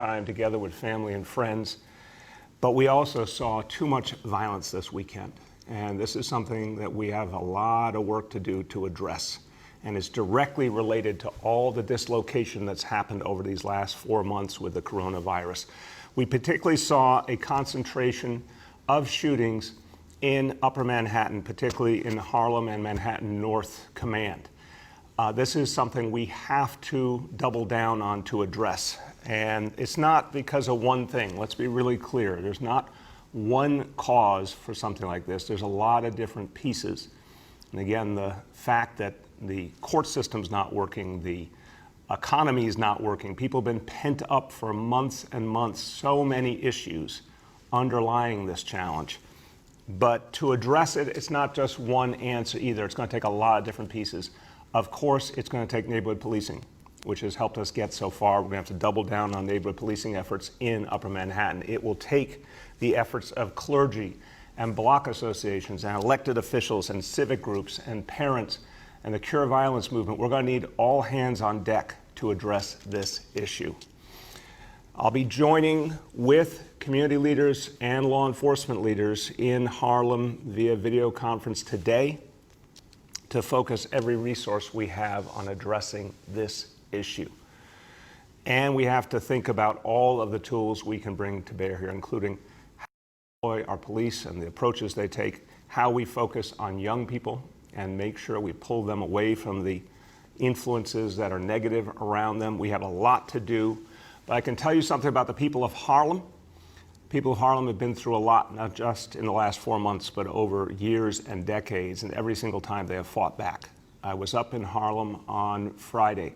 time together with family and friends, but we also saw too much violence this weekend. And this is something that we have a lot of work to do to address. And it's directly related to all the dislocation that's happened over these last 4 months with the coronavirus. We particularly saw a concentration of shootings in Upper Manhattan, particularly in Harlem and Manhattan North Command. This is something we have to double down on to address. And it's not because of one thing. Let's be really clear. There's not one cause for something like this. There's a lot of different pieces. And again, the fact that the court system's not working, the economy is not working, people have been pent up for months and months, so many issues underlying this challenge. But to address it, it's not just one answer either. It's going to take a lot of different pieces. Of course, it's going to take neighborhood policing, which has helped us get so far. We're going to have to double down on neighborhood policing efforts in Upper Manhattan. It will take the efforts of clergy and block associations and elected officials and civic groups and parents and the Cure Violence movement. We're going to need all hands on deck to address this issue. I'll be joining with community leaders and law enforcement leaders in Harlem via video conference today to focus every resource we have on addressing this issue. And we have to think about all of the tools we can bring to bear here, including how we deploy our police and the approaches they take, how we focus on young people and make sure we pull them away from the influences that are negative around them. We have a lot to do, but I can tell you something about the people of Harlem. People of Harlem have been through a lot, not just in the last 4 months, but over years and decades, and every single time they have fought back. I was up in Harlem on Friday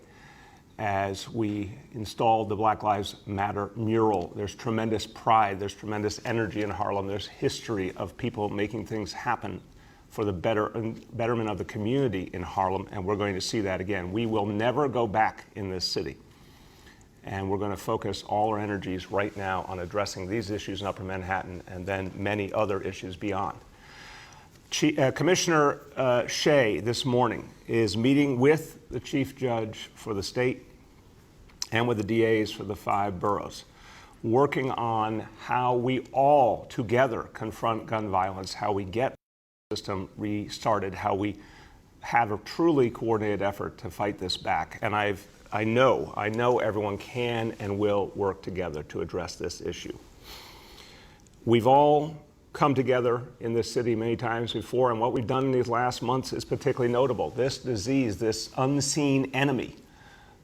as we installed the Black Lives Matter mural. There's tremendous pride, there's tremendous energy in Harlem, there's history of people making things happen for the betterment of the community in Harlem, and we're going to see that again. We will never go back in this city. And we're going to focus all our energies right now on addressing these issues in Upper Manhattan and then many other issues beyond. Commissioner Shea this morning is meeting with the chief judge for the state and with the DAs for the 5 boroughs, working on how we all together confront gun violence, how we get the system restarted, how we have a truly coordinated effort to fight this back. And I know everyone can and will work together to address this issue. We've all come together in this city many times before, and what we've done in these last months is particularly notable. This disease, this unseen enemy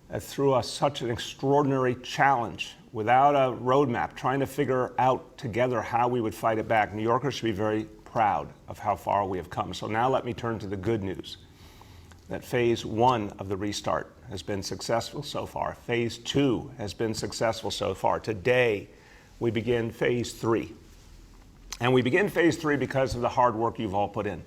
that threw us such an extraordinary challenge without a roadmap, trying to figure out together how we would fight it back. New Yorkers should be very proud of how far we have come. So now let me turn to the good news, that phase 1 of the restart has been successful so far. Phase 2 has been successful so far. Today, we begin phase 3. And we begin phase 3 because of the hard work you've all put in. And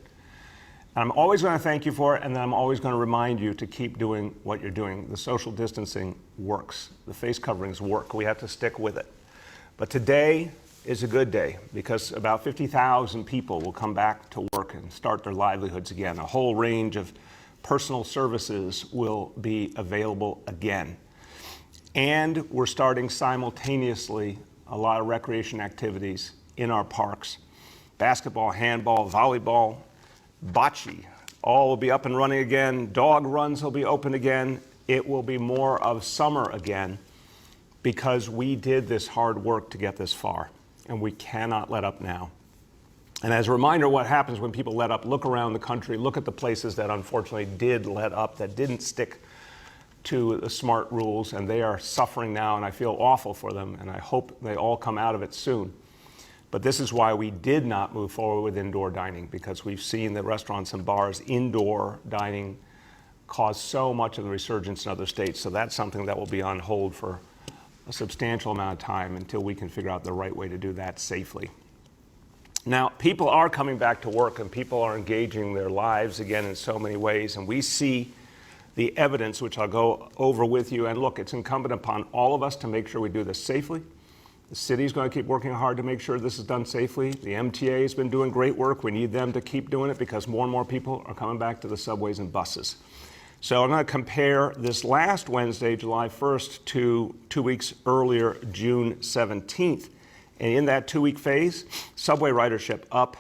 I'm always going to thank you for it, and then I'm always going to remind you to keep doing what you're doing. The social distancing works. The face coverings work. We have to stick with it. But today is a good day because about 50,000 people will come back to work and start their livelihoods again. A whole range of personal services will be available again. And we're starting simultaneously a lot of recreation activities in our parks. Basketball, handball, volleyball, bocce, all will be up and running again. Dog runs will be open again. It will be more of summer again because we did this hard work to get this far, and we cannot let up now. And as a reminder, what happens when people let up, look around the country, look at the places that unfortunately did let up, that didn't stick to the smart rules, and they are suffering now, and I feel awful for them, and I hope they all come out of it soon. But this is why we did not move forward with indoor dining, because we've seen the restaurants and bars, indoor dining, cause so much of the resurgence in other states. So that's something that will be on hold for a substantial amount of time until we can figure out the right way to do that safely. Now, people are coming back to work and people are engaging their lives again in so many ways, and we see the evidence, which I'll go over with you. And look, it's incumbent upon all of us to make sure we do this safely. The city's going to keep working hard to make sure this is done safely. The MTA has been doing great work. We need them to keep doing it because more and more people are coming back to the subways and buses. So I'm going to compare this last Wednesday, July 1st, to 2 weeks earlier, June 17th. And in that 2-week phase, subway ridership up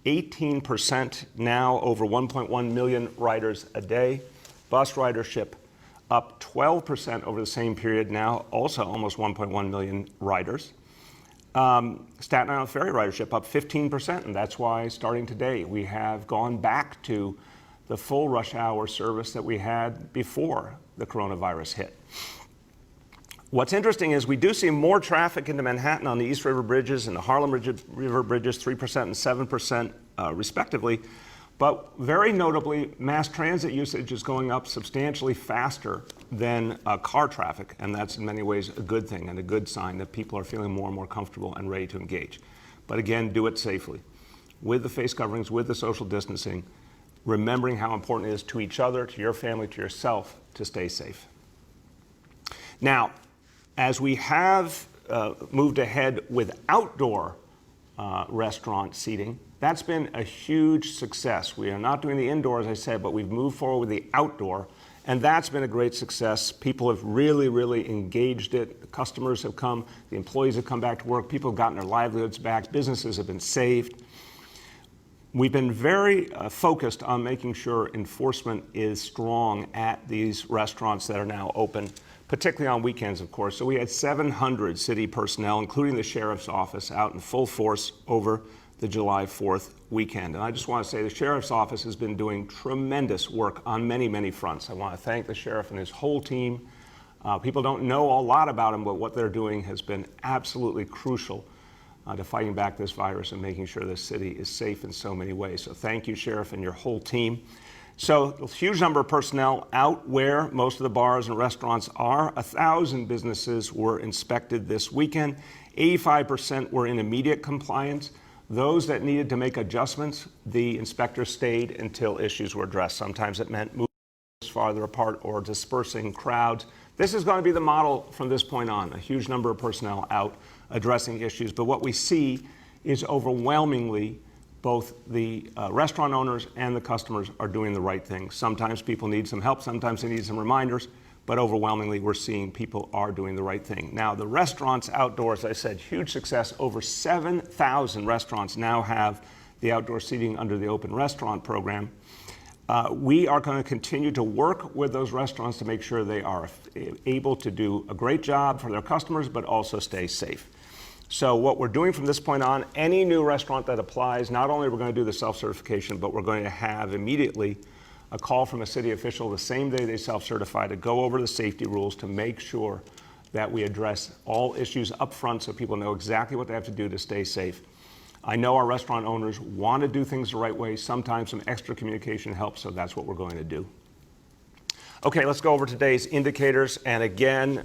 18%, now over 1.1 million riders a day. Bus ridership up 12% over the same period, now also almost 1.1 million riders. Staten Island ferry ridership up 15%, and that's why starting today we have gone back to the full rush hour service that we had before the coronavirus hit. What's interesting is we do see more traffic into Manhattan on the East River bridges and the Harlem River bridges, 3% and 7% respectively. But very notably, mass transit usage is going up substantially faster than car traffic, and that's in many ways a good thing and a good sign that people are feeling more and more comfortable and ready to engage. But again, do it safely, with the face coverings, with the social distancing, remembering how important it is to each other, to your family, to yourself, to stay safe. Now, as we have moved ahead with outdoor restaurant seating, that's been a huge success. We are not doing the indoor, as I said, but we've moved forward with the outdoor, and that's been a great success. People have really, really engaged it. The customers have come, the employees have come back to work, people have gotten their livelihoods back, businesses have been saved. We've been very focused on making sure enforcement is strong at these restaurants that are now open, particularly on weekends, of course. So we had 700 city personnel, including the sheriff's office, out in full force over the July 4th weekend. And I just want to say the sheriff's office has been doing tremendous work on many, many fronts. I want to thank the sheriff and his whole team. People don't know a lot about him, but what they're doing has been absolutely crucial to fighting back this virus and making sure this city is safe in so many ways. So thank you, Sheriff, and your whole team. So a huge number of personnel out where most of the bars and restaurants are. 1,000 businesses were inspected this weekend. 85% were in immediate compliance. Those that needed to make adjustments, the inspectors stayed until issues were addressed. Sometimes it meant moving farther apart or dispersing crowds. This is going to be the model from this point on, a huge number of personnel out addressing issues. But what we see is overwhelmingly both the restaurant owners and the customers are doing the right thing. Sometimes people need some help, sometimes they need some reminders, but overwhelmingly we're seeing people are doing the right thing. Now, the restaurants outdoors, I said, huge success. Over 7,000 restaurants now have the outdoor seating under the open restaurant program. We are going to continue to work with those restaurants to make sure they are able to do a great job for their customers, but also stay safe. So what we're doing from this point on, any new restaurant that applies, not only are we going to do the self-certification, but we're going to have immediately a call from a city official the same day they self-certify to go over the safety rules to make sure that we address all issues up front so people know exactly what they have to do to stay safe. I know our restaurant owners want to do things the right way. Sometimes some extra communication helps, so that's what we're going to do. Okay, let's go over today's indicators. And again,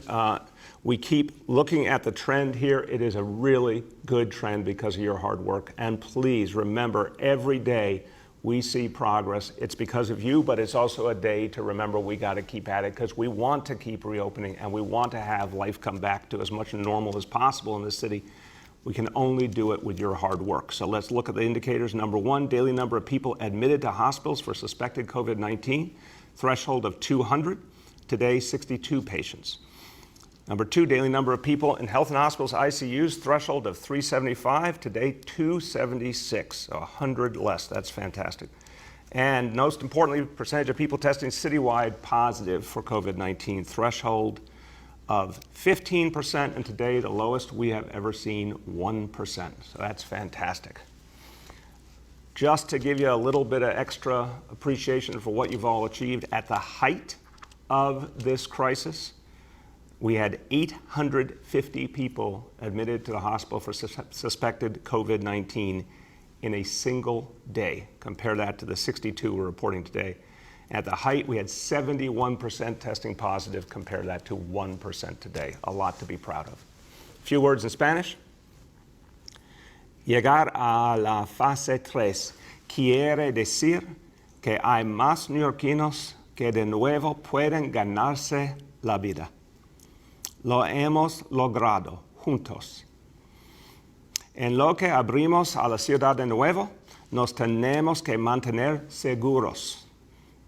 we keep looking at the trend here. It is a really good trend because of your hard work. And please remember, every day we see progress. It's because of you, but it's also a day to remember we got to keep at it because we want to keep reopening and we want to have life come back to as much normal as possible in this city. We can only do it with your hard work. So let's look at the indicators. Number one, daily number of people admitted to hospitals for suspected COVID-19, threshold of 200. Today, 62 patients. Number two, daily number of people in health and hospitals ICUs, threshold of 375. Today, 276, 100 less. That's fantastic. And most importantly, percentage of people testing citywide positive for COVID-19, threshold of 15%, and today the lowest we have ever seen, 1%. So that's fantastic. Just to give you a little bit of extra appreciation for what you've all achieved, at the height of this crisis, we had 850 people admitted to the hospital for suspected COVID-19 in a single day. Compare that to the 62 we're reporting today. At the height, we had 71% testing positive. Compare that to 1% today. A lot to be proud of. A few words in Spanish. Llegar a la fase 3 quiere decir que hay más neoyorquinos que de nuevo pueden ganarse la vida. Lo hemos logrado juntos. En lo que abrimos a la ciudad de nuevo, nos tenemos que mantener seguros.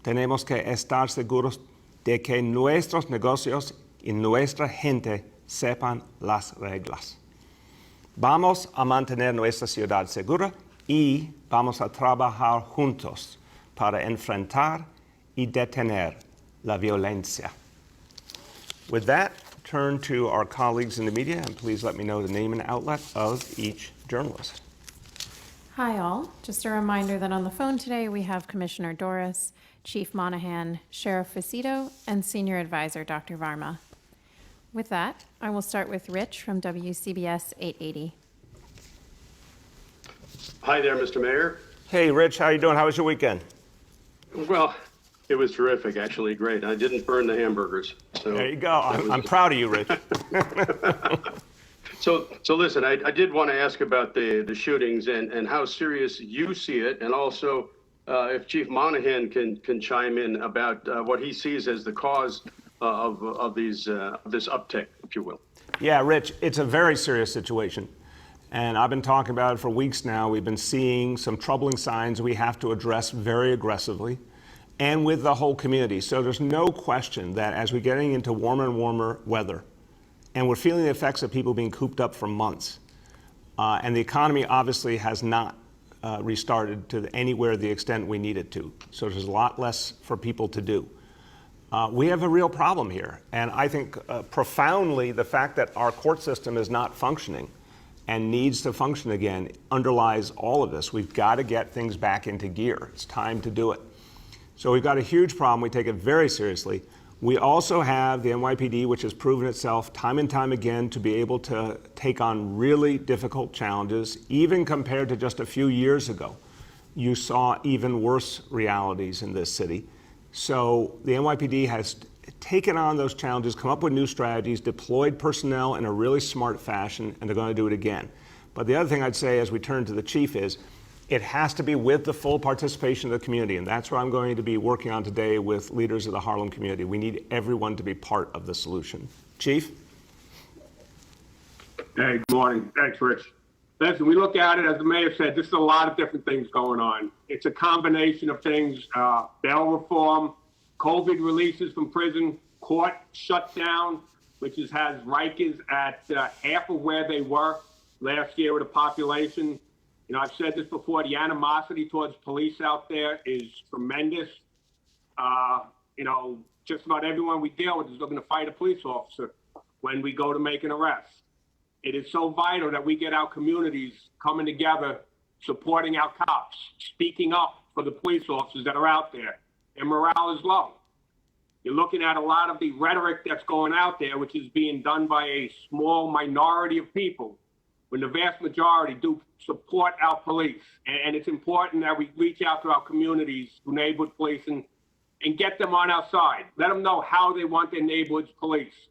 tenemos que estar seguros de que nuestros negocios y nuestra gente sepan las reglas. Vamos a mantener nuestra ciudad segura y vamos a trabajar juntos para enfrentar y detener la violencia. With that, turn to our colleagues in the media, and please let me know the name and outlet of each journalist. Hi all. Just a reminder that on the phone today we have Commissioner Doris, Chief Monahan, Sheriff Facito, and Senior Advisor Dr. Varma. With that, I will start with Rich from WCBS 880. Hi there, Mr. Mayor. Hey, Rich, how you doing? How was your weekend? Well, it was terrific, actually, great. I didn't burn the hamburgers. So there you go. I'm proud of you, Rich. So listen, I did want to ask about the shootings and how serious you see it, and also if Chief Monahan can chime in about what he sees as the cause of this uptick, if you will. Yeah, Rich, it's a very serious situation. And I've been talking about it for weeks now. We've been seeing some troubling signs we have to address very aggressively and with the whole community. So there's no question that as we're getting into warmer and warmer weather, and we're feeling the effects of people being cooped up for months, and the economy obviously has not restarted to anywhere the extent we need it to. So there's a lot less for people to do. We have a real problem here. And I think profoundly the fact that our court system is not functioning and needs to function again underlies all of this. We've got to get things back into gear. It's time to do it. So we've got a huge problem. We take it very seriously. We also have the NYPD, which has proven itself time and time again to be able to take on really difficult challenges, even compared to just a few years ago. You saw even worse realities in this city. So the NYPD has taken on those challenges, come up with new strategies, deployed personnel in a really smart fashion, and they're going to do it again. But the other thing I'd say as we turn to the chief is it has to be with the full participation of the community, and that's what I'm going to be working on today with leaders of the Harlem community. We need everyone to be part of the solution. Chief? Hey, good morning. Thanks, Rich. Listen, we look at it, as the mayor said, this is a lot of different things going on. It's a combination of things, bail reform, COVID releases from prison, court shutdown, which has Rikers at half of where they were last year with the population. You know, I've said this before, the animosity towards police out there is tremendous. You know, just about everyone we deal with is looking to fight a police officer when we go to make an arrest. It is so vital that we get our communities coming together, supporting our cops, speaking up for the police officers that are out there. And morale is low. You're looking at a lot of the rhetoric that's going out there, which is being done by a small minority of people, when the vast majority do support our police. And it's important that we reach out to our communities through neighborhood policing and get them on our side. Let them know how they want their neighborhoods policed.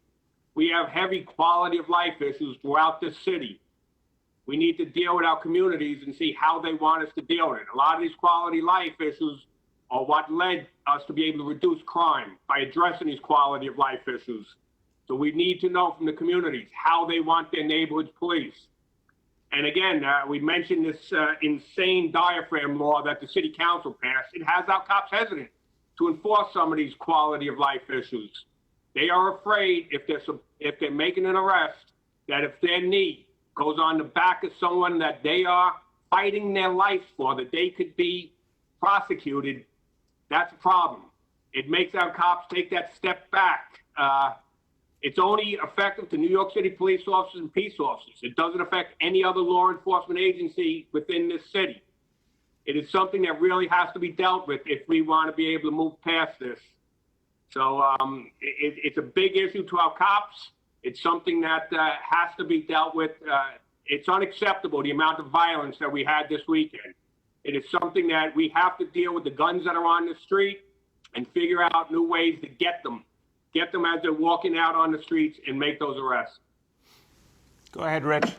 We have heavy quality of life issues throughout this city. We need to deal with our communities and see how they want us to deal with it. A lot of these quality life issues are what led us to be able to reduce crime by addressing these quality of life issues. So we need to know from the communities how they want their neighborhoods policed. And again, we mentioned this insane diaphragm law that the city council passed. It has our cops hesitant to enforce some of these quality of life issues. They are afraid if they're making an arrest, that if their knee goes on the back of someone that they are fighting their life for, that they could be prosecuted, that's a problem. It makes our cops take that step back. It's only effective to New York City police officers and peace officers. It doesn't affect any other law enforcement agency within this city. It is something that really has to be dealt with if we want to be able to move past this. So it's a big issue to our cops. It's something that has to be dealt with. It's unacceptable, the amount of violence that we had this weekend. It is something that we have to deal with the guns that are on the street and figure out new ways to get them as they're walking out on the streets and make those arrests. Go ahead, Rich.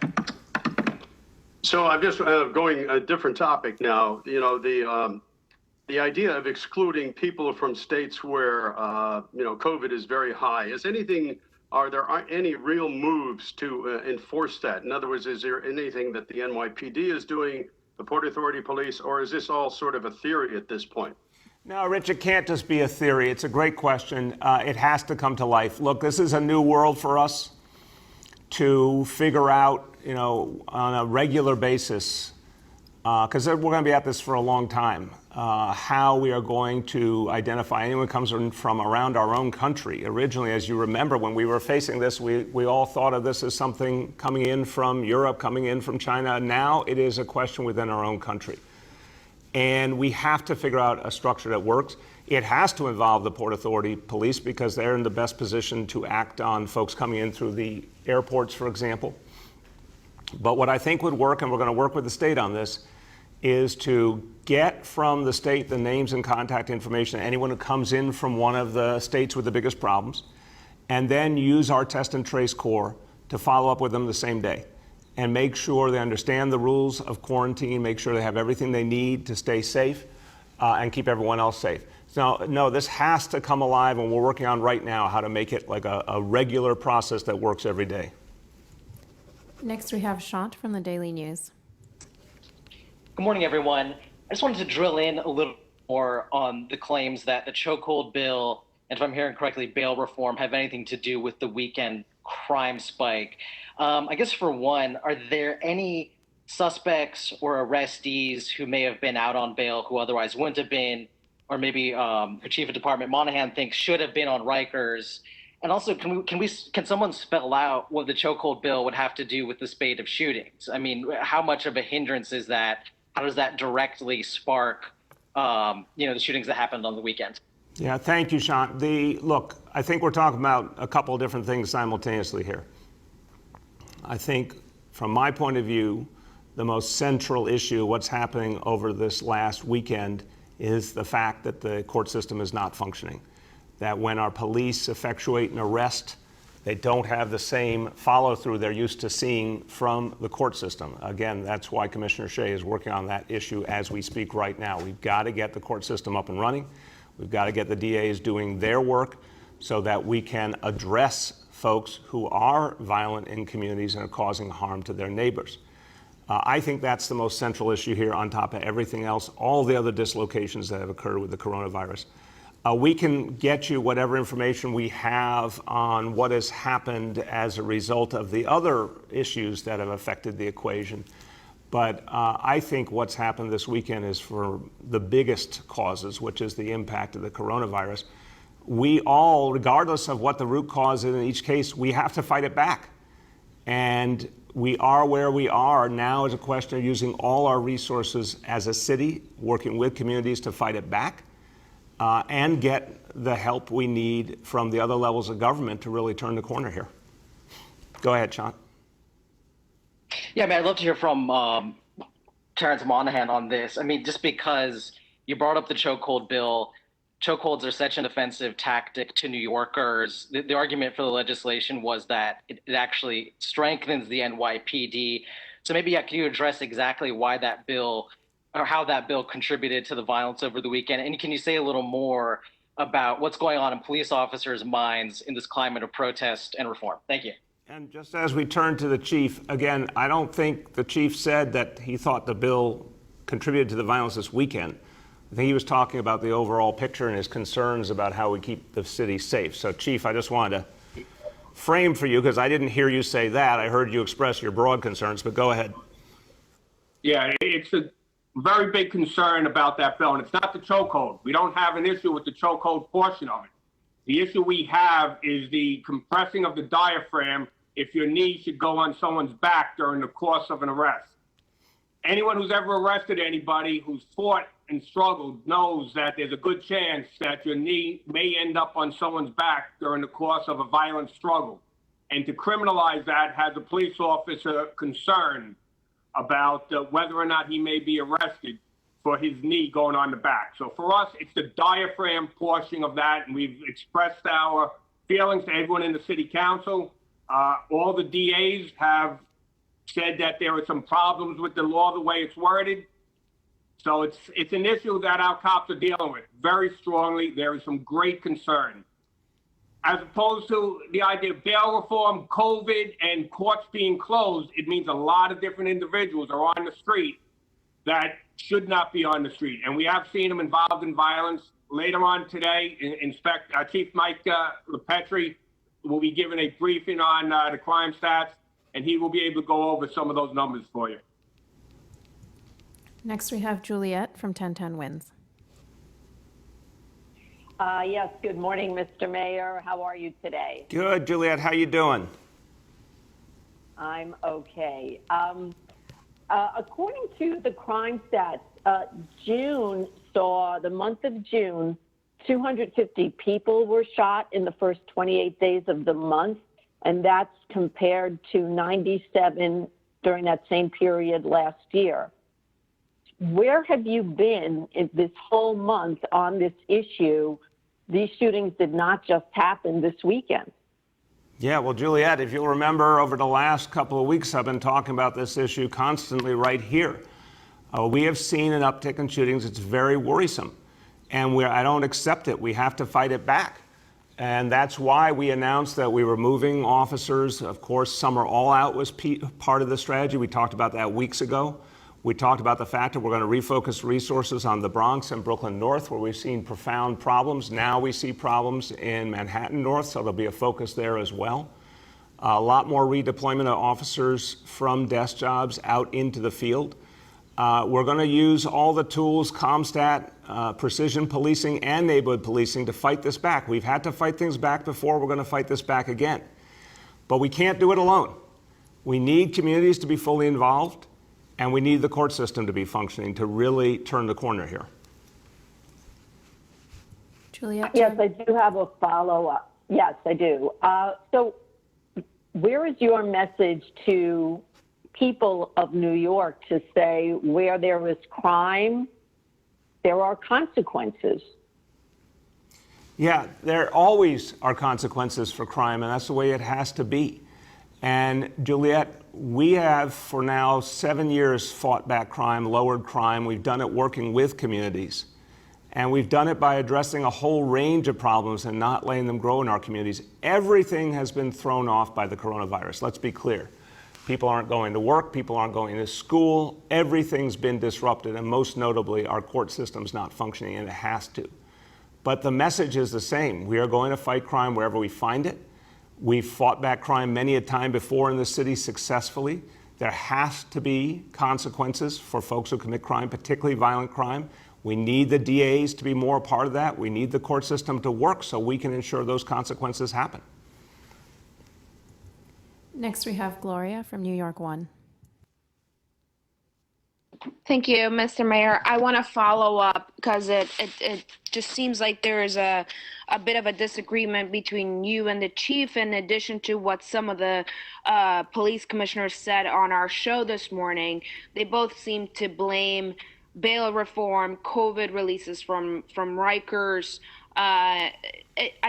So I'm just going a different topic now. You know, the idea of excluding people from states where, COVID is very high. Are there any real moves to enforce that? In other words, is there anything that the NYPD is doing, the Port Authority Police, or is this all sort of a theory at this point? No, Rich, it can't just be a theory. It's a great question. It has to come to life. Look, this is a new world for us to figure out, on a regular basis, because we're going to be at this for a long time, how we are going to identify anyone who comes from around our own country. Originally, as you remember, when we were facing this, we all thought of this as something coming in from Europe, coming in from China. Now it is a question within our own country. And we have to figure out a structure that works. It has to involve the Port Authority police because they're in the best position to act on folks coming in through the airports, for example. But what I think would work, and we're going to work with the state on this, is to get from the state the names and contact information of anyone who comes in from one of the states with the biggest problems, and then use our test and trace core to follow up with them the same day and make sure they understand the rules of quarantine, make sure they have everything they need to stay safe and keep everyone else safe. So, no, this has to come alive, and we're working on right now how to make it like a regular process that works every day. Next, we have Shant from the Daily News. Good morning, everyone. I just wanted to drill in a little more on the claims that the chokehold bill, and if I'm hearing correctly, bail reform, have anything to do with the weekend crime spike. I guess for one, are there any suspects or arrestees who may have been out on bail who otherwise wouldn't have been, or maybe the Chief of Department Monahan thinks should have been on Rikers? And also, can someone spell out what the chokehold bill would have to do with the spate of shootings? I mean, how much of a hindrance is that? How does that directly spark, the shootings that happened on the weekend? Yeah, thank you, Sean. Look, I think we're talking about a couple of different things simultaneously here. I think, from my point of view, the most central issue, what's happening over this last weekend, is the fact that the court system is not functioning. That when our police effectuate an arrest, they don't have the same follow-through they're used to seeing from the court system. Again, that's why Commissioner Shea is working on that issue as we speak right now. We've got to get the court system up and running. We've got to get the DAs doing their work so that we can address folks who are violent in communities and are causing harm to their neighbors. I think that's the most central issue here on top of everything else, all the other dislocations that have occurred with the coronavirus. We can get you whatever information we have on what has happened as a result of the other issues that have affected the equation. But I think what's happened this weekend is for the biggest causes, which is the impact of the coronavirus. We all, regardless of what the root cause is in each case, we have to fight it back. And we are where we are now is a question of using all our resources as a city, working with communities to fight it back, and get the help we need from the other levels of government to really turn the corner here. Go ahead, Sean. Yeah, I mean, I'd love to hear from Terrence Monahan on this. I mean, just because you brought up the chokehold bill, chokeholds are such an offensive tactic to New Yorkers. The argument for the legislation was that it actually strengthens the NYPD. So maybe, can you address exactly why that bill, or how that bill contributed to the violence over the weekend? And can you say a little more about what's going on in police officers' minds in this climate of protest and reform? Thank you. And just as we turn to the chief, again, I don't think the chief said that he thought the bill contributed to the violence this weekend. I think he was talking about the overall picture and his concerns about how we keep the city safe. So, Chief, I just wanted to frame for you, because I didn't hear you say that. I heard you express your broad concerns, but go ahead. Yeah, it's a very big concern about that bill, and it's not the chokehold. We don't have an issue with the chokehold portion of it. The issue we have is the compressing of the diaphragm if your knee should go on someone's back during the course of an arrest. Anyone who's ever arrested anybody who's fought and struggled knows that there's a good chance that your knee may end up on someone's back during the course of a violent struggle. And to criminalize that has a police officer concerned about whether or not he may be arrested for his knee going on the back. So for us, it's the diaphragm portion of that, and we've expressed our feelings to everyone in the city council. All the DAs have said that there are some problems with the law the way it's worded. So it's an issue that our cops are dealing with very strongly. There is some great concern. As opposed to the idea of bail reform, COVID, and courts being closed, it means a lot of different individuals are on the street that should not be on the street. And we have seen them involved in violence. later on today, Chief Mike LePetri will be giving a briefing on the crime stats, and he will be able to go over some of those numbers for you. Next, we have Juliet from 1010 Wins. Yes, good morning, Mr. Mayor. How are you today? Good, Juliet. How you doing? I'm okay. According to the crime stats, the month of June, 250 people were shot in the first 28 days of the month, and that's compared to 97 during that same period last year. Where have you been in this whole month on this issue? These shootings did not just happen this weekend. Yeah, well, Juliet, if you'll remember, over the last couple of weeks, I've been talking about this issue constantly right here. We have seen an uptick in shootings. It's very worrisome, and I don't accept it. We have to fight it back. And that's why we announced that we were moving officers. Of course, Summer All Out was part of the strategy. We talked about that weeks ago. We talked about the fact that we're going to refocus resources on the Bronx and Brooklyn North, where we've seen profound problems. Now we see problems in Manhattan North, so there'll be a focus there as well. A lot more redeployment of officers from desk jobs out into the field. We're going to use all the tools, CompStat, precision policing, and neighborhood policing to fight this back. We've had to fight things back before. We're going to fight this back again. But we can't do it alone. We need communities to be fully involved. And we need the court system to be functioning to really turn the corner here. Juliet? Yes, I do have a follow-up. Yes, I do. So where is your message to people of New York to say where there is crime, there are consequences? Yeah, there always are consequences for crime, and that's the way it has to be. And Juliet, we have for now 7 years fought back crime, lowered crime. We've done it working with communities. And we've done it by addressing a whole range of problems and not letting them grow in our communities. Everything has been thrown off by the coronavirus. Let's be clear. People aren't going to work. People aren't going to school. Everything's been disrupted. And most notably, our court system's not functioning, and it has to. But the message is the same. We are going to fight crime wherever we find it. We've fought back crime many a time before in the city successfully. There has to be consequences for folks who commit crime, particularly violent crime. We need the DAs to be more a part of that. We need the court system to work so we can ensure those consequences happen. Next, we have Gloria from New York One. Thank you, Mr. Mayor. I want to follow up because it just seems like there is a bit of a disagreement between you and the chief, in addition to what some of the police commissioners said on our show this morning. They both seem to blame bail reform, COVID releases from Rikers. I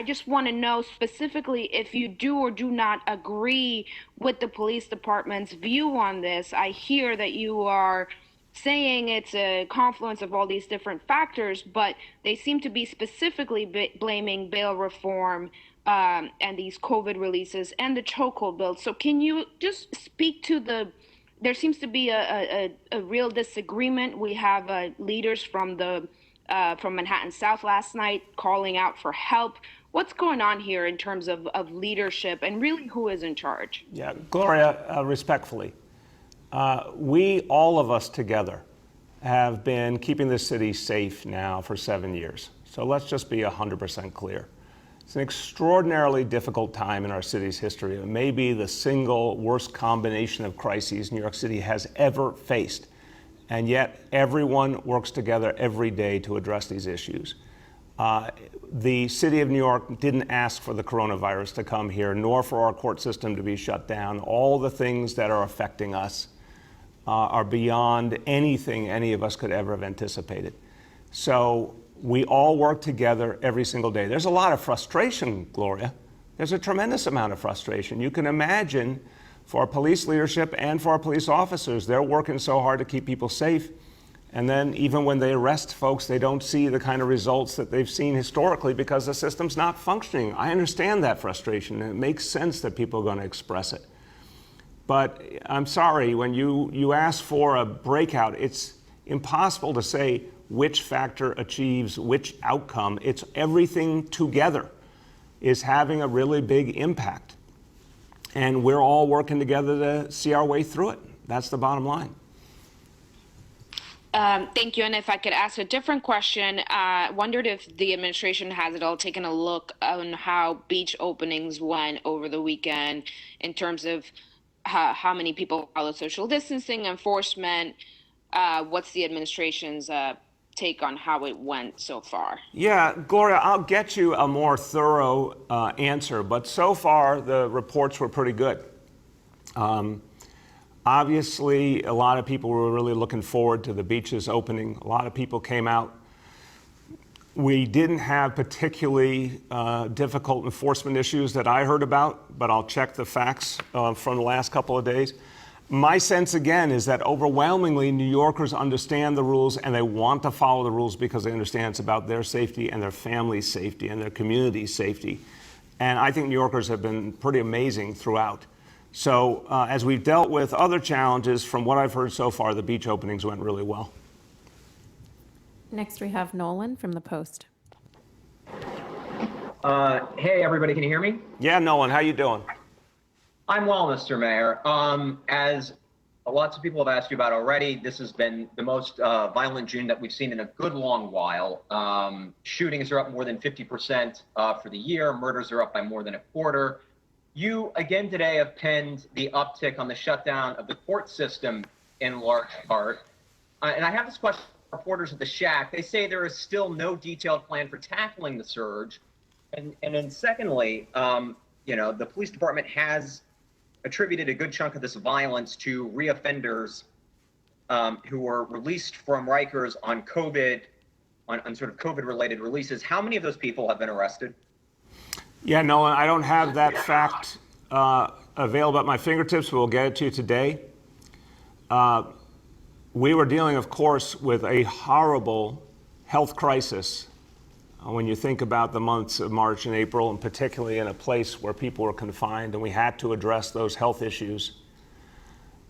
just want to know specifically if you do or do not agree with the police department's view on this. I hear that you are saying it's a confluence of all these different factors, but they seem to be specifically blaming bail reform and these COVID releases and the chokehold bill. So can you just speak to there seems to be a real disagreement. We have leaders from Manhattan South last night calling out for help. What's going on here in terms of leadership and really who is in charge? Yeah, Gloria, respectfully, all of us together have been keeping this city safe now for 7 years. So let's just be 100% clear. It's an extraordinarily difficult time in our city's history. It may be the single worst combination of crises New York City has ever faced. And yet everyone works together every day to address these issues. The city of New York didn't ask for the coronavirus to come here, nor for our court system to be shut down. All the things that are affecting us are beyond anything any of us could ever have anticipated. So we all work together every single day. There's a lot of frustration, Gloria. There's a tremendous amount of frustration. You can imagine for our police leadership and for our police officers, they're working so hard to keep people safe. And then even when they arrest folks, they don't see the kind of results that they've seen historically because the system's not functioning. I understand that frustration, and it makes sense that people are going to express it. But I'm sorry, when you ask for a breakout, it's impossible to say which factor achieves which outcome. It's everything together is having a really big impact. And we're all working together to see our way through it. That's the bottom line. Thank you. And if I could ask a different question, wondered if the administration has at all taken a look on how beach openings went over the weekend in terms of how many people follow social distancing enforcement. What's the administration's take on how it went so far? Yeah, Gloria, I'll get you a more thorough answer, but so far the reports were pretty good. Obviously, a lot of people were really looking forward to the beaches opening. A lot of people came out. We didn't have particularly difficult enforcement issues that I heard about, but I'll check the facts from the last couple of days. My sense, again, is that overwhelmingly New Yorkers understand the rules and they want to follow the rules because they understand it's about their safety and their family's safety and their community's safety. And I think New Yorkers have been pretty amazing throughout. So as we've dealt with other challenges, from what I've heard so far, the beach openings went really well. Next, we have Nolan from The Post. Hey, everybody, can you hear me? Yeah, Nolan, how you doing? I'm well, Mr. Mayor. As lots of people have asked you about already, this has been the most violent June that we've seen in a good long while. Shootings are up more than 50% for the year. Murders are up by more than a quarter. You, again today, have pinned the uptick on the shutdown of the court system in large part. And I have this question from reporters at the Shack. They say there is still no detailed plan for tackling the surge. And then secondly, the police department has attributed a good chunk of this violence to reoffenders who were released from Rikers on COVID, on sort of COVID-related releases. How many of those people have been arrested? Yeah, Nolan, I don't have that fact available at my fingertips, but we'll get it to you today. We were dealing, of course, with a horrible health crisis when you think about the months of March and April, and particularly in a place where people were confined, and we had to address those health issues.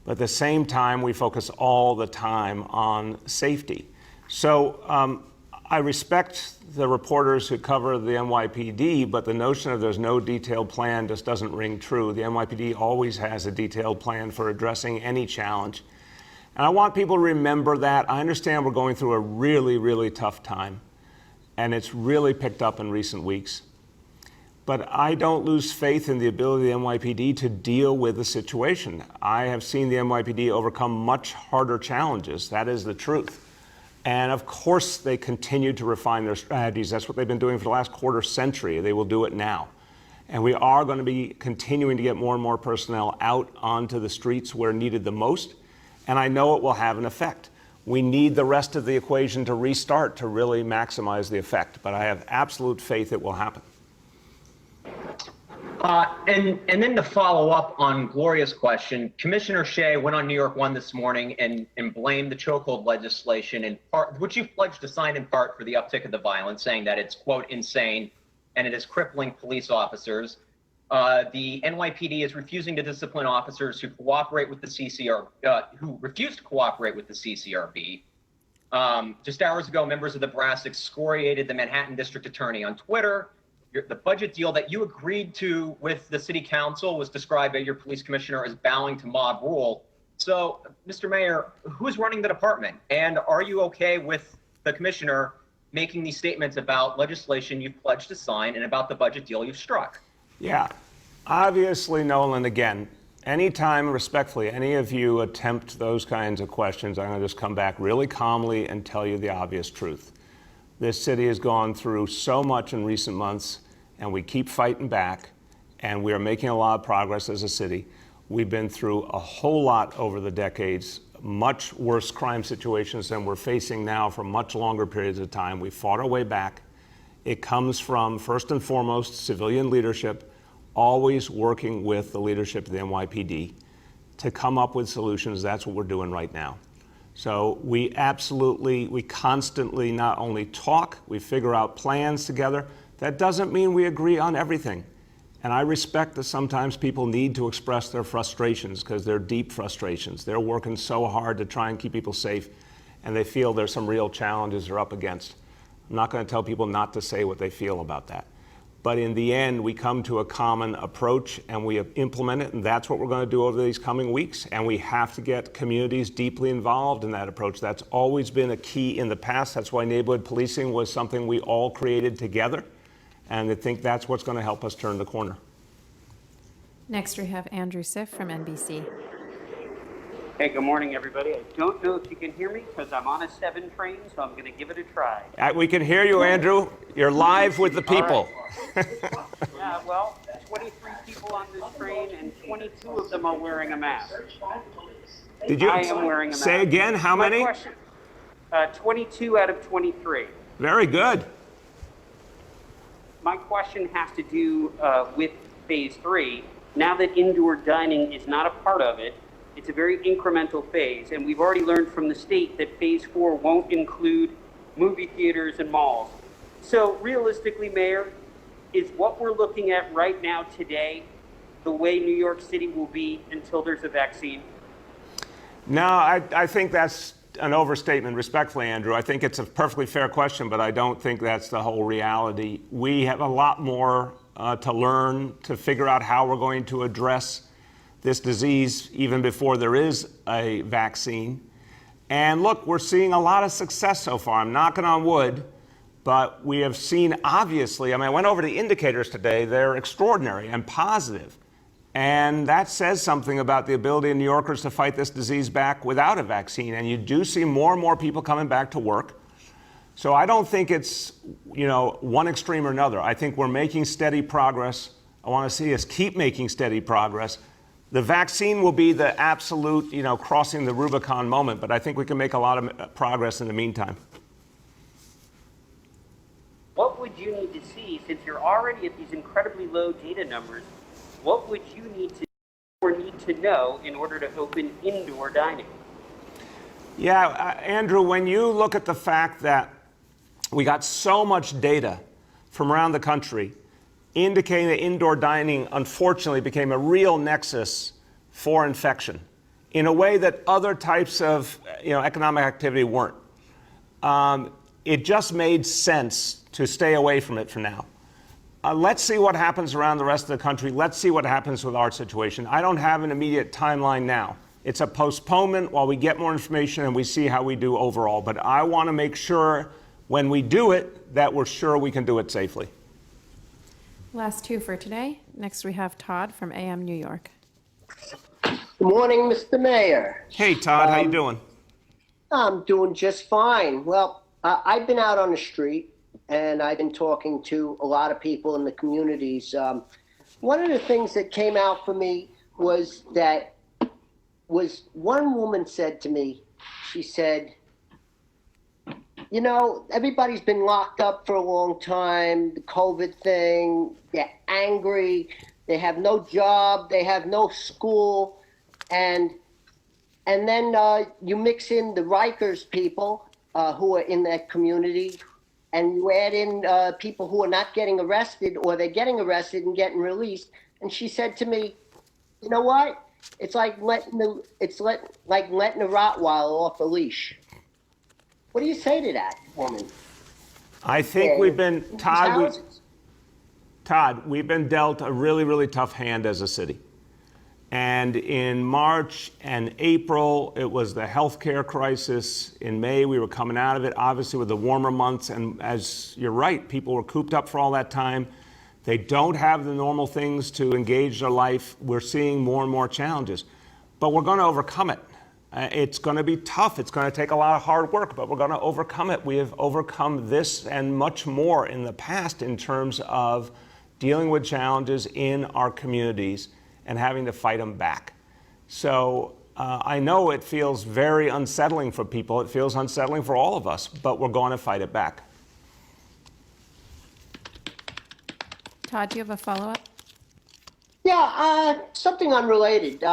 But at the same time, we focus all the time on safety. So I respect the reporters who cover the NYPD, but the notion of there's no detailed plan just doesn't ring true. The NYPD always has a detailed plan for addressing any challenge. And I want people to remember that. I understand we're going through a really, really tough time, and it's really picked up in recent weeks. But I don't lose faith in the ability of the NYPD to deal with the situation. I have seen the NYPD overcome much harder challenges. That is the truth. And of course, they continue to refine their strategies. That's what they've been doing for the last quarter century. They will do it now. And we are going to be continuing to get more and more personnel out onto the streets where needed the most. And I know it will have an effect. We need the rest of the equation to restart to really maximize the effect. But I have absolute faith it will happen. And then to follow up on Gloria's question, Commissioner Shea went on New York One this morning and blamed the chokehold legislation, in part, which you pledged to sign in part, for the uptick of the violence, saying that it's, quote, insane and it is crippling police officers. The NYPD is refusing to discipline officers who cooperate with the who refuse to cooperate with the CCRB. Just hours ago, members of the brass excoriated the Manhattan District Attorney on Twitter. The budget deal that you agreed to with the city council was described by your police commissioner as bowing to mob rule. So, Mr. Mayor, who's running the department? And are you okay with the commissioner making these statements about legislation you've pledged to sign and about the budget deal you've struck? Yeah, obviously, Nolan, again, anytime, respectfully, any of you attempt those kinds of questions, I'm going to just come back really calmly and tell you the obvious truth. This city has gone through so much in recent months, and we keep fighting back, and we are making a lot of progress as a city. We've been through a whole lot over the decades, much worse crime situations than we're facing now for much longer periods of time. We fought our way back. It comes from, first and foremost, civilian leadership, always working with the leadership of the NYPD to come up with solutions. That's what we're doing right now. So we constantly not only talk, we figure out plans together. That doesn't mean we agree on everything. And I respect that sometimes people need to express their frustrations because they're deep frustrations. They're working so hard to try and keep people safe. and they feel there's some real challenges they're up against. I'm not going to tell people not to say what they feel about that. But in the end, we come to a common approach and we implement it, and that's what we're going to do over these coming weeks. And we have to get communities deeply involved in that approach. That's always been a key in the past. That's why neighborhood policing was something we all created together. And I think that's what's going to help us turn the corner. Next, we have Andrew Siff from NBC. Hey, good morning, everybody. I don't know if you can hear me because I'm on a 7 train, so I'm going to give it a try. We can hear you, Andrew. You're live with the people. Yeah, well, 23 people on this train, and 22 of them are wearing a mask. Did you I am wearing a mask. say again, how My many? question, 22 out of 23. Very good. My question has to do with phase 3. Now that indoor dining is not a part of it, it's a very incremental phase, and we've already learned from the state that phase 4 won't include movie theaters and malls. So realistically, Mayor, is what we're looking at right now today the way New York City will be until there's a vaccine? No, I think that's an overstatement, respectfully, Andrew. I think it's a perfectly fair question, but I don't think that's the whole reality. We have a lot more to learn to figure out how we're going to address this disease even before there is a vaccine. And look, we're seeing a lot of success so far. I'm knocking on wood, but we have seen, obviously, I went over the indicators today. They're extraordinary and positive. And that says something about the ability of New Yorkers to fight this disease back without a vaccine. And you do see more and more people coming back to work. So I don't think it's, one extreme or another. I think we're making steady progress. I want to see us keep making steady progress. The vaccine will be the absolute, crossing the Rubicon moment, but I think we can make a lot of progress in the meantime. What would you need to see, since you're already at these incredibly low data numbers, what would you need to know in order to open indoor dining? Yeah, Andrew, when you look at the fact that we got so much data from around the country indicating that indoor dining, unfortunately, became a real nexus for infection in a way that other types of economic activity weren't. It just made sense to stay away from it for now. Let's see what happens around the rest of the country. Let's see what happens with our situation. I don't have an immediate timeline now. It's a postponement while we get more information and we see how we do overall. But I want to make sure when we do it that we're sure we can do it safely. Last 2 for today. Next, we have Todd from AM New York. Good morning, Mr. Mayor. Hey, Todd, how you doing? I'm doing just fine. Well, I've been out on the street and I've been talking to a lot of people in the communities. One of the things that came out for me was one woman said to me, she said, everybody's been locked up for a long time, the COVID thing, they're angry, they have no job, they have no school, and then you mix in the Rikers people who are in that community, and you add in people who are not getting arrested, or they're getting arrested and getting released. And she said to me, you know what? It's like letting a Rottweiler off a leash. What do you say to that, woman? I think we've been, Todd, we've been dealt a really, really tough hand as a city. And in March and April, it was the healthcare crisis. In May, we were coming out of it, obviously with the warmer months. And as you're right, people were cooped up for all that time. They don't have the normal things to engage their life. We're seeing more and more challenges. But we're going to overcome it. It's going to be tough. It's going to take a lot of hard work, but we're going to overcome it. We have overcome this and much more in the past in terms of dealing with challenges in our communities and having to fight them back. So I know it feels very unsettling for people. It feels unsettling for all of us, but we're going to fight it back. Todd, do you have a follow-up? Yeah, something unrelated.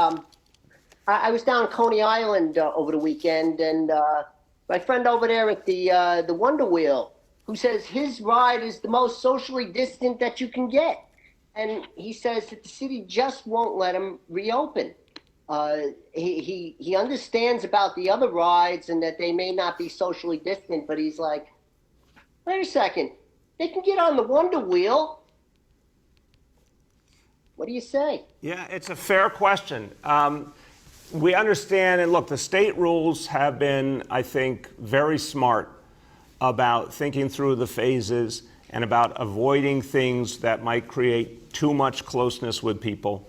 I was down Coney Island over the weekend, and my friend over there at the Wonder Wheel, who says his ride is the most socially distant that you can get. And he says that the city just won't let him reopen. He understands about the other rides and that they may not be socially distant, but he's like, wait a second, they can get on the Wonder Wheel. What do you say? Yeah, it's a fair question. We understand, and look, the state rules have been, I think, very smart about thinking through the phases and about avoiding things that might create too much closeness with people.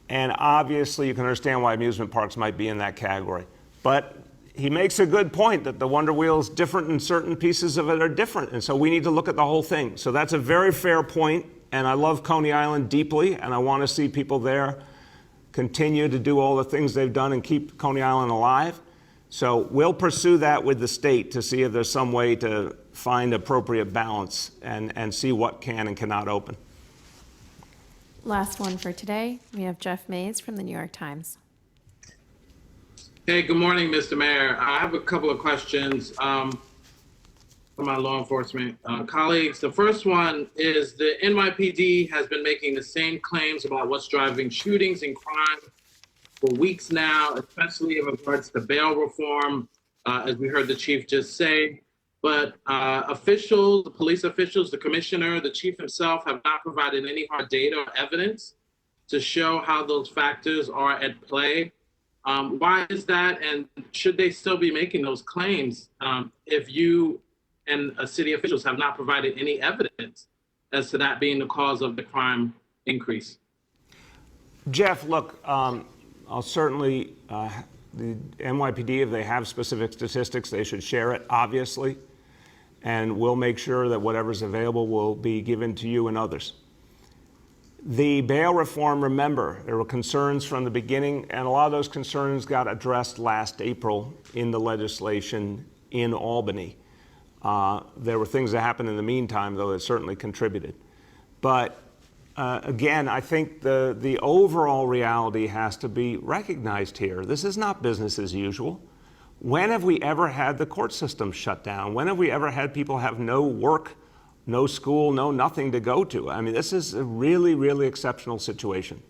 And obviously, you can understand why amusement parks might be in that category. But he makes a good point that the Wonder Wheel is different and certain pieces of it are different. And so we need to look at the whole thing. So that's a very fair point. And I love Coney Island deeply, and I want to see people there continue to do all the things they've done and keep Coney Island alive. So we'll pursue that with the state to see if there's some way to find appropriate balance and see what can and cannot open. Last one for today. We have Jeff Mays from the New York Times. Hey, good morning, Mr. Mayor. I have a couple of questions for my law enforcement colleagues. The first one is the NYPD has been making the same claims about what's driving shootings and crime for weeks now, especially in regards to bail reform, as we heard the chief just say. But officials, the police officials, the commissioner, the chief himself have not provided any hard data or evidence to show how those factors are at play. Why is that? And should they still be making those claims if you and city officials have not provided any evidence as to that being the cause of the crime increase? Jeff, look, I'll certainly, the NYPD, if they have specific statistics, they should share it, obviously. And we'll make sure that whatever's available will be given to you and others. The bail reform, remember, there were concerns from the beginning, and a lot of those concerns got addressed last April in the legislation in Albany. There were things that happened in the meantime, though, that certainly contributed. But again, I think the overall reality has to be recognized here. This is not business as usual. When have we ever had the court system shut down? When have we ever had people have no work, no school, no nothing to go to? I mean, this is a really, really exceptional situation.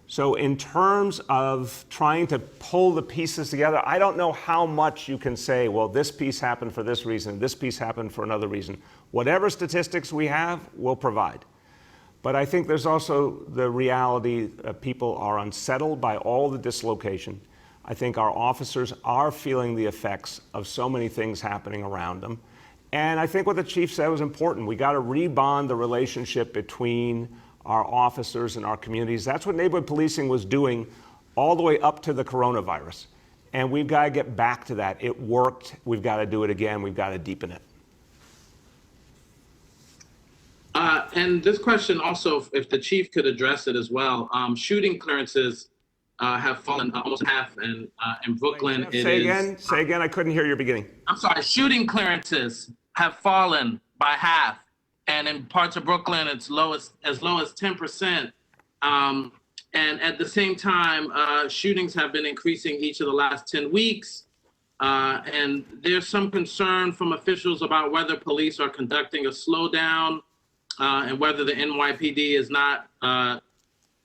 So in terms of trying to pull the pieces together, I don't know how much you can say, well, this piece happened for this reason, this piece happened for another reason. Whatever statistics we have, we'll provide. But I think there's also the reality that people are unsettled by all the dislocation. I think our officers are feeling the effects of so many things happening around them. And I think what the chief said was important. We got to rebond the relationship between our officers and our communities. That's what neighborhood policing was doing all the way up to the coronavirus. And we've got to get back to that. It worked. We've got to do it again. We've got to deepen it. And this question also, if the chief could address it as well, shooting clearances have fallen almost half, and in Brooklyn Say again, I couldn't hear your beginning. I'm sorry, shooting clearances have fallen by half, and in parts of Brooklyn, it's as low as 10%. And at the same time, shootings have been increasing each of the last 10 weeks. And there's some concern from officials about whether police are conducting a slowdown and whether the NYPD is not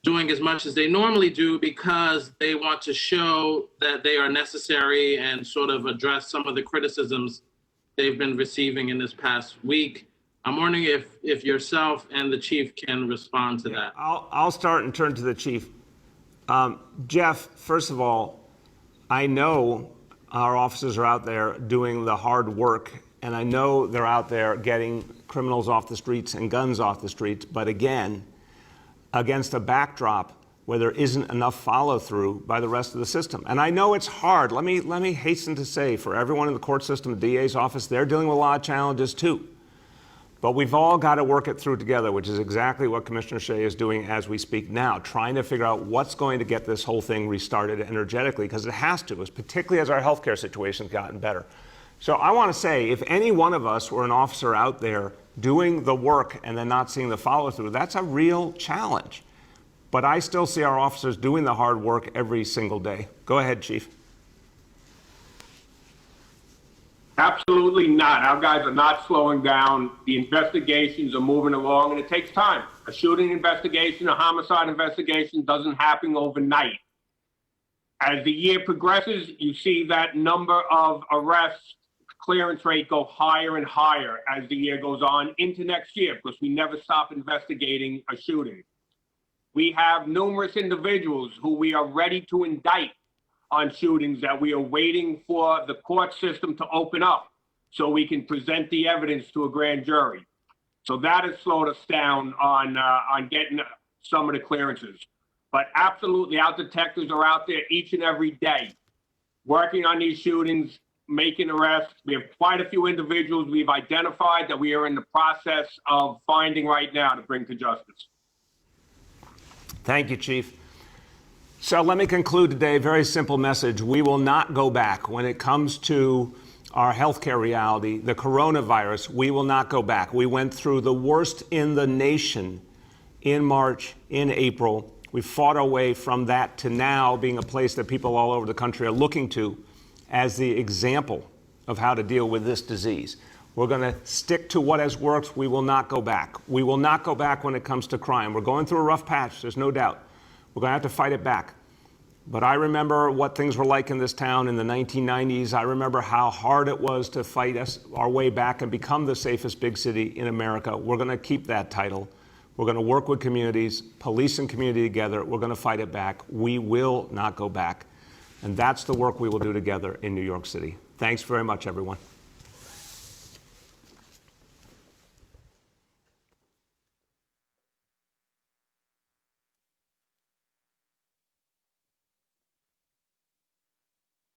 doing as much as they normally do because they want to show that they are necessary and sort of address some of the criticisms they've been receiving in this past week. I'm wondering if yourself and the chief can respond to that. I'll start and turn to the chief. Jeff, first of all, I know our officers are out there doing the hard work, and I know they're out there getting criminals off the streets and guns off the streets, but again, against a backdrop where there isn't enough follow-through by the rest of the system. And I know it's hard. Let me hasten to say, for everyone in the court system, the DA's office, they're dealing with a lot of challenges too. But we've all got to work it through together, which is exactly what Commissioner Shea is doing as we speak now, trying to figure out what's going to get this whole thing restarted energetically, because it has to, particularly as our healthcare situation's gotten better. So I want to say, if any one of us were an officer out there doing the work and then not seeing the follow-through, that's a real challenge. But I still see our officers doing the hard work every single day. Go ahead, Chief. Absolutely not. Our guys are not slowing down. The investigations are moving along, and it takes time. A shooting investigation, a homicide investigation doesn't happen overnight. As the year progresses, you see that number of arrests, clearance rate go higher and higher as the year goes on into next year, because we never stop investigating a shooting. We have numerous individuals who we are ready to indict on shootings that we are waiting for the court system to open up so we can present the evidence to a grand jury. So that has slowed us down on getting some of the clearances. But absolutely, our detectives are out there each and every day working on these shootings, making arrests. We have quite a few individuals we've identified that we are in the process of finding right now to bring to justice. Thank you, Chief. So let me conclude today. Very simple message. We will not go back when it comes to our healthcare reality, the coronavirus. We will not go back. We went through the worst in the nation in March, in April. We fought our way from that to now being a place that people all over the country are looking to as the example of how to deal with this disease. We're going to stick to what has worked. We will not go back. We will not go back when it comes to crime. We're going through a rough patch, there's no doubt. We're going to have to fight it back. But I remember what things were like in this town in the 1990s. I remember how hard it was to fight our way back and become the safest big city in America. We're going to keep that title. We're going to work with communities, police and community together. We're going to fight it back. We will not go back. And that's the work we will do together in New York City. Thanks very much, everyone.